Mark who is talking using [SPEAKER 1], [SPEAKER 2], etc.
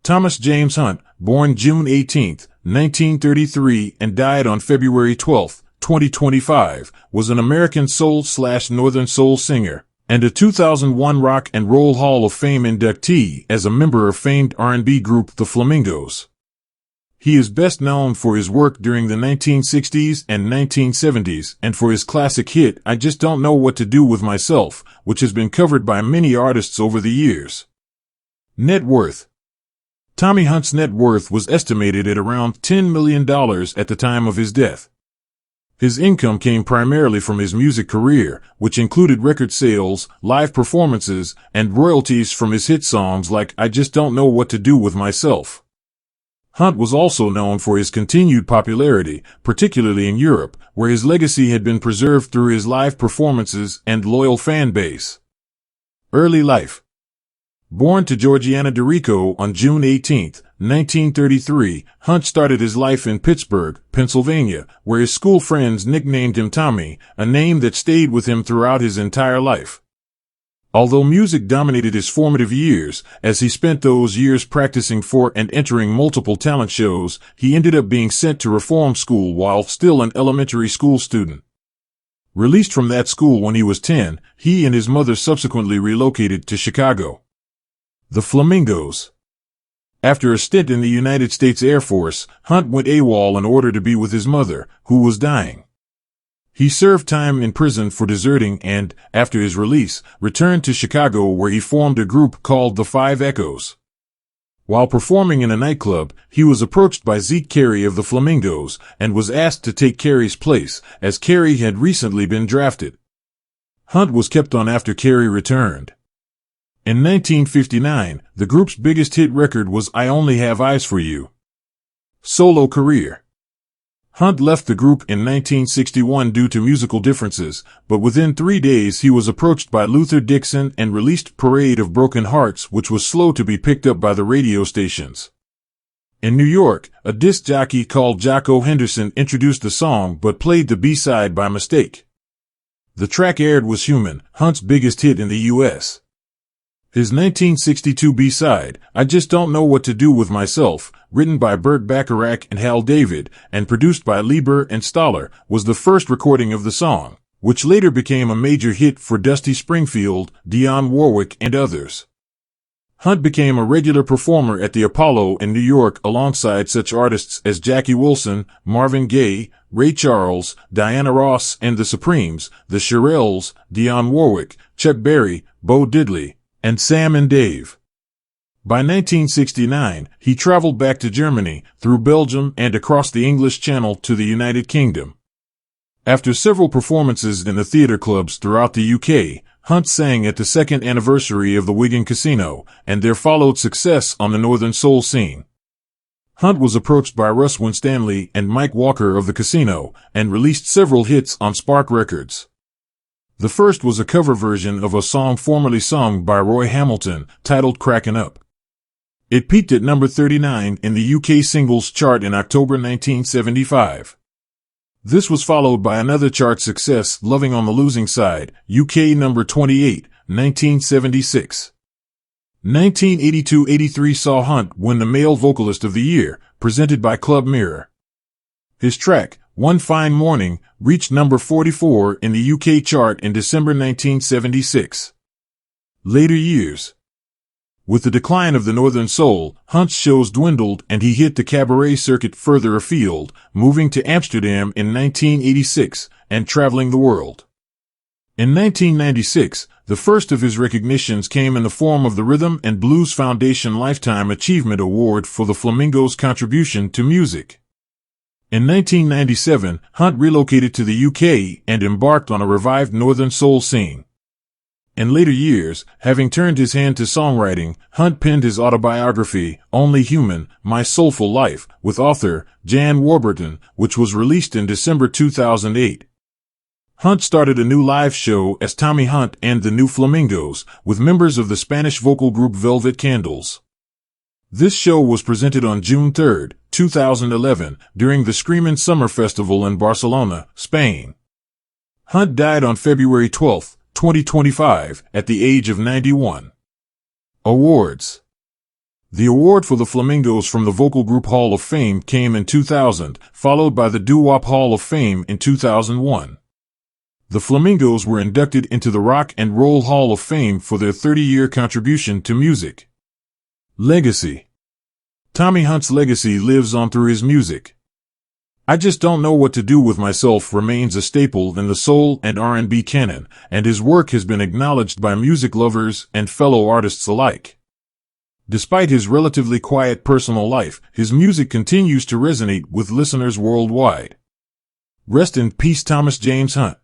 [SPEAKER 1] Thomas James Hunt, born June 18, 1933 and died on February 12, 2025, was an American soul/Northern soul singer and a 2001 Rock and Roll Hall of Fame inductee as a member of famed R&B group the Flamingos. He is best known for his work during the 1960s and 1970s and for his classic hit I Just Don't Know What to Do With Myself, which has been covered by many artists over the years. Net worth. Tommy Hunt's net worth was estimated at around $10 million at the time of his death. His income came primarily from his music career, which included record sales, live performances, and royalties from his hit songs like I Just Don't Know What to Do With Myself. Hunt was also known for his continued popularity, particularly in Europe, where his legacy had been preserved through his live performances and loyal fan base. Early life. Born to Georgiana DeRico on June 18, 1933, Hunt started his life in Pittsburgh, Pennsylvania, where his school friends nicknamed him Tommy, a name that stayed with him throughout his entire life. Although music dominated his formative years, as he spent those years practicing for and entering multiple talent shows, he ended up being sent to reform school while still an elementary school student. Released from that school when he was 10, he and his mother subsequently relocated to Chicago. The Flamingos. After a stint in the United States Air Force, Hunt went AWOL in order to be with his mother, who was dying. He served time in prison for deserting and, after his release, returned to Chicago where he formed a group called the Five Echoes. While performing in a nightclub, he was approached by Zeke Carey of the Flamingos and was asked to take Carey's place, as Carey had recently been drafted. Hunt was kept on after Carey returned. In 1959, the group's biggest hit record was I Only Have Eyes for You. Solo career. Hunt left the group in 1961 due to musical differences, but within 3 days he was approached by Luther Dixon and released Parade of Broken Hearts, which was slow to be picked up by the radio stations. In New York, a disc jockey called Jocko Henderson introduced the song but played the B-side by mistake. The track aired was Human, Hunt's biggest hit in the U.S. His 1962 B-side, I Just Don't Know What to Do With Myself, written by Burt Bacharach and Hal David, and produced by Leiber and Stoller, was the first recording of the song, which later became a major hit for Dusty Springfield, Dionne Warwick, and others. Hunt became a regular performer at the Apollo in New York alongside such artists as Jackie Wilson, Marvin Gaye, Ray Charles, Diana Ross and the Supremes, the Shirelles, Dionne Warwick, Chuck Berry, Bo Diddley, and Sam and Dave. By 1969, he traveled back to Germany, through Belgium and across the English Channel to the United Kingdom. After several performances in the theatre clubs throughout the UK, Hunt sang at the second anniversary of the Wigan Casino, and there followed success on the Northern Soul scene. Hunt was approached by Russ Winstanley and Mike Walker of the Casino, and released several hits on Spark Records. The first was a cover version of a song formerly sung by Roy Hamilton, titled Crackin' Up. It peaked at number 39 in the UK singles chart in October 1975. This was followed by another chart success, Loving on the Losing Side, UK number 28, 1976. 1982-83 saw Hunt win the Male Vocalist of the Year, presented by Club Mirror. His track, One Fine Morning, reached number 44 in the UK chart in December 1976. Later years. With the decline of the Northern Soul, Hunt's shows dwindled and he hit the cabaret circuit further afield, moving to Amsterdam in 1986 and traveling the world. In 1996, the first of his recognitions came in the form of the Rhythm and Blues Foundation Lifetime Achievement Award for the Flamingos' contribution to music. In 1997, Hunt relocated to the UK and embarked on a revived Northern Soul scene. In later years, having turned his hand to songwriting, Hunt penned his autobiography, Only Human, My Soulful Life, with author Jan Warburton, which was released in December 2008. Hunt started a new live show as Tommy Hunt and the New Flamingos, with members of the Spanish vocal group Velvet Candles. This show was presented on June 3, 2011, during the Screamin' Summer Festival in Barcelona, Spain. Hunt died on February 12, 2025, at the age of 91. Awards. The award for the Flamingos from the Vocal Group Hall of Fame came in 2000, followed by the Doo-Wop Hall of Fame in 2001. The Flamingos were inducted into the Rock and Roll Hall of Fame for their 30-year contribution to music. Legacy. Tommy Hunt's legacy lives on through his music. "I Just Don't Know What to Do With Myself" remains a staple in the soul and R&B canon, and his work has been acknowledged by music lovers and fellow artists alike. Despite his relatively quiet personal life, his music continues to resonate with listeners worldwide. Rest in peace, Thomas James Hunt.